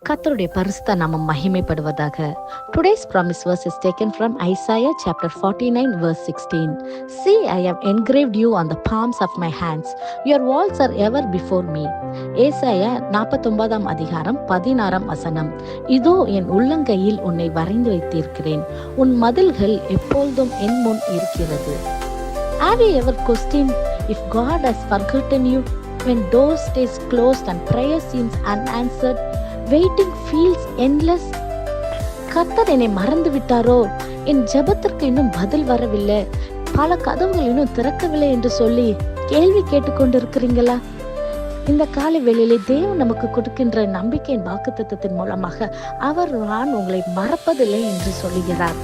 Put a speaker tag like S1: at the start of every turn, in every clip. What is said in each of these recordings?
S1: கர்த்தருடைய பரிசுத்த நாமம் மகிமைப்படுவதாக. Today's promise verse is taken from Isaiah chapter 49 verse 16. See, I have engraved you on the palms of my hands. Your walls are ever before me. ஏசாயா 49 அதிகாரம் 16 வசனம். இதோ என் உள்ளங்கையில் உன்னை வரைந்து வைத்திருக்கிறேன், உன் மதில்கள் எப்பொழுதும் என் முன் இருக்கிறது. Have you ever questioned if God has forgotten you when doors stays closed and prayer seems unanswered? Waiting feels endless. கர்த்தர் என்னை மறந்து விட்டாரோ, என் ஜெபத்திற்கு இன்னும் பதில் வரவில்லை, பல கதவுகள் இன்னும் திறக்கவில்லை என்று சொல்லி கேள்வி கேட்டுக்கொண்டிருக்கிறீங்களா? இந்த காலை வேளையிலே தேவன் நமக்கு கொடுக்கின்ற நம்பிக்கையின் வாக்குத்தத்தத்தின் மூலமாக அவர் நான் உங்களை மறப்பதில்லை என்று சொல்லுகிறார்.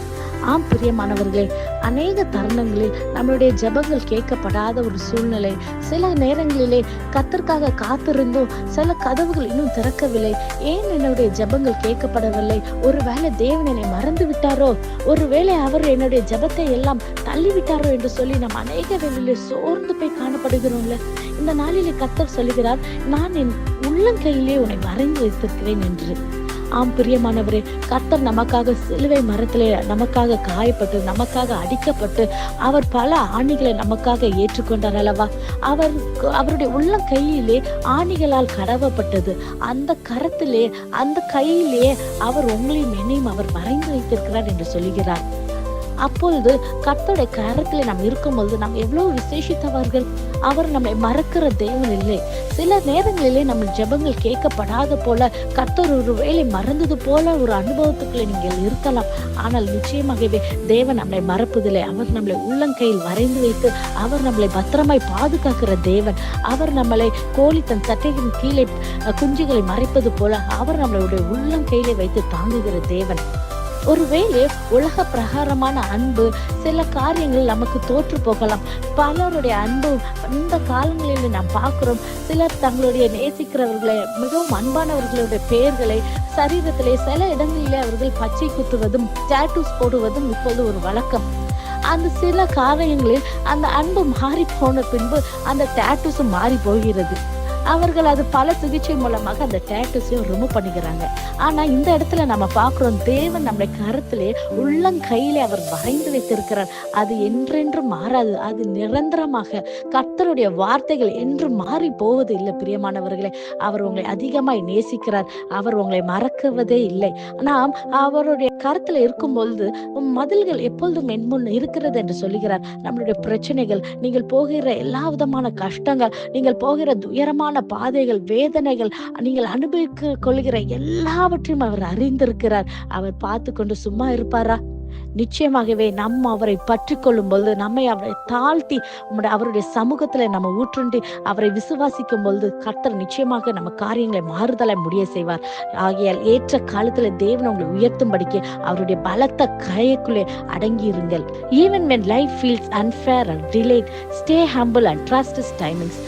S1: ஆம் பிரியமானவர்களே, அநேக தருணங்களில் நம்மளுடைய ஜெபங்கள் கேட்கப்படாத ஒரு சூழ்நிலை, சில நேரங்களிலே கர்த்தருக்காக காத்திருந்தோம், சில கதவுகள் இன்னும் திறக்கவில்லை, ஏன் என்னுடைய ஜெபங்கள் கேட்கப்படவில்லை, ஒருவேளை தேவன் என்னை மறந்து விட்டாரோ, ஒருவேளை அவர் என்னுடைய ஜெபத்தை எல்லாம் தள்ளிவிட்டாரோ என்று சொல்லி நாம் அநேக வேளையிலே சோர்ந்து போய் காணப்படுகிறோம்ல. இந்த நாளிலே கர்த்தர் சொல்லுகிறார், நான் என் உள்ளங்கையிலே உன்னை வரைந்து வைத்திருக்கிறேன் என்று. ஆம் பிரியமானவரே, கர்த்தர் நமக்காக சிலுவை மரத்திலே நமக்காக காயப்பட்டு நமக்காக அடிக்கப்பட்டு அவர் பல ஆணிகளை நமக்காக ஏற்றுக்கொண்டார் அல்லவா? அவருடைய உள்ளங்கையிலே ஆணிகளால் கடவப்பட்டது. அந்த கரத்திலே அந்த கையிலே அவர் உங்களையும் என்னையும் அவர் வரைந்து வைத்திருக்கிறார் என்று சொல்லுகிறார். அப்பொழுது கர்த்தருடைய கரத்திலே நாம் இருக்கும்பொழுது நாம் எவ்வளவு விசேஷித்தவர்கள். அவர் நம்மை மறக்கிற தேவன் இல்லை. சில நேரங்களிலே நம்ம ஜெபங்கள் கேட்கப்படாத போல, கர்த்தர் ஒரு வேளை மறந்தது போல ஒரு அனுபவத்துக்குள்ளே நீங்கள் இருக்கலாம். ஆனால் நிச்சயமாகவே தேவன் நம்மளை மறப்பதில்லை. அவர் நம்மளை உள்ளங்கையில் வரைந்து வைத்து அவர் நம்மளை பத்திரமாய் பாதுகாக்கிற தேவன். அவர் நம்மளை கோழி தன் சட்டையின் கீழே குஞ்சுகளை மறைப்பது போல அவர் நம்மளுடைய உள்ளங்கையிலே வைத்து தாங்குகிற தேவன். ஒருவேளை உலக பிரகாரமான அன்பு சில காரியங்கள் நமக்கு தோற்று போகலாம். பலருடைய அன்பு இந்த காலங்களில் நாம் பார்க்கிறோம். சிலர் தங்களுடைய நேசிக்கிறவர்களை, மிகவும் அன்பானவர்களுடைய பெயர்களை சரீரத்திலே சில இடங்களிலே அவர்கள் பச்சை குத்துவதும் டாட்டூஸ் போடுவதும் இப்போது ஒரு வழக்கம். அந்த சில காரியங்களில் அந்த அன்பு மாறி போன பின்பு அந்த டாட்டூஸும் மாறி போகிறது. அவர்கள் அது பல சிகிச்சை மூலமாக அந்த டேட்டூஸையும் ரிமூவ் பண்ணிக்கிறாங்க. ஆனா இந்த இடத்துல நம்ம பார்க்கிறோம், தேவன் நம்முடைய கருத்திலே உள்ளங்கையிலே அவர் வரைந்து வைத்திருக்கிறார். அது என்றென்றும் மாறாது, அது நிரந்தரமாக. கர்த்தருடைய வார்த்தைகள் என்று மாறி போவது இல்லை பிரியமானவர்களே. அவர் உங்களை அதிகமாய் நேசிக்கிறார். அவர் உங்களை மறக்குவதே இல்லை. நாம் அவருடைய கருத்துல இருக்கும் பொழுது மதில்கள் எப்பொழுதும் என் முன் இருக்கிறது என்று சொல்லுகிறார். நம்மளுடைய பிரச்சனைகள், நீங்கள் போகிற எல்லா விதமான கஷ்டங்கள், நீங்கள் போகிற துயரமான பாதைகள், வேதனைகள், நீங்கள் அனுபவிக்க கொள்கிற எல்லாவற்றையும் அவர் அறிந்திருக்கிறார். அவர் பார்த்து கொண்டு சும்மா இருப்பாரா? நிச்சயமாகவே நம்ம அவரை பற்றி கொள்ளும் பொழுது, நம்மை அவரை தாழ்த்தி அவருடைய சமூகத்துல நம்ம ஊற்றுண்டி அவரை விசுவாசிக்கும் பொழுது கர்த்தர் நிச்சயமாக நம்ம காரியங்களை மாறுதலை முடிய செய்வார். ஆகையால் ஏற்ற காலத்துல தேவன் உங்களை உயர்த்தும்படிக்கு அவருடைய பலத்த கைக்குள்ளே அடங்கி இருங்கள். Even when life feels unfair or delayed, stay humble and trust his timings.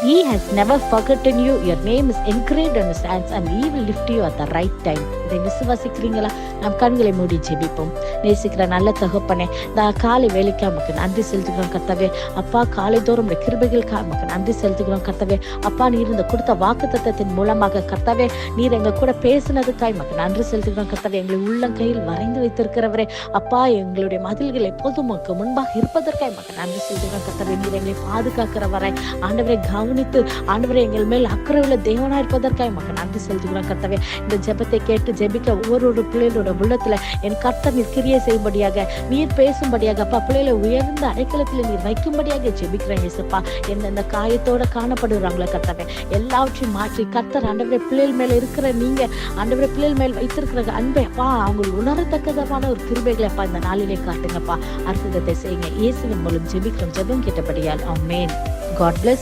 S1: He has never forgotten you. Your name is engraved on his hands and he will lift you at the right time. இதை விசுவாசிக்கிறீங்களா? நம் கண்களை மூடி ஜெபிப்போம். நேசிக்கிற நல்ல தகப்பனே, நான் காலை வேலைக்கு நமக்கு நன்றி செலுத்துகிறோம் கர்த்தாவே. அப்பா, காலை தோறும் கிருபைகளுக்கு நமக்கு நன்றி செலுத்துகிறோம் கர்த்தாவே. அப்பா, நீர் இந்த கொடுத்த வாக்குத்தத்தத்தின் மூலமாக கர்த்தாவே, நீர் எங்க கூட பேசினதுக்காய் நமக்கு நன்றி செலுத்துகிறோம் கர்த்தாவே. எங்களை உள்ளங்கையில் வரைந்து வைத்திருக்கிறவரே, அப்பா, எங்களுடைய மதில்கள் எப்போதும் உமக்கு முன்பாக இருப்பதற்காய் நமக்கு நன்றி செலுத்துகிறோம் கர்த்தாவே. நீர் எங்களை பாதுகாக்கிறவரை ஆண்டவரை கவனித்து ஆண்டவரை எங்கள் மேல் அக்கறையுள்ள தேவனா இருப்பதற்காக நமக்கு நன்றி செலுத்துகிறோம் கர்த்தாவே. இந்த ஜெபத்தை கேட்டு ஜெபிக்க ஒவ்வொரு பிள்ளைகளோட உள்ளத்துல என் கர்த்தர் நீர் கிரியை செய்யும்படியாக, நீர் பேசும்படியாக, அப்பா, பிள்ளைகளை உயர்ந்த அடைக்கலத்தில் நீர் வைக்கும்படியாக ஜெபிக்கிறேன் இயேசுப்பா. எந்தெந்த காயத்தோட காணப்படுறாங்களே கர்த்தாவே, எல்லாவற்றையும் மாற்றி கர்த்தர் ஆண்டவரை பிள்ளைகள் மேல இருக்கிற நீங்க ஆண்டவரை பிள்ளைகள் மேல் வைத்திருக்கிற அன்பை அப்பா அவங்க உணரத்தக்கதமான ஒரு கிருபைகளை அப்பா இந்த நாளிலே காட்டுங்கப்பா. அற்புதத்தை செய்யுங்க. இயேசுவின் மூலம் ஜெபிக்கிறோம். ஜெபம் கேட்டபடியால் ஆமென். God bless.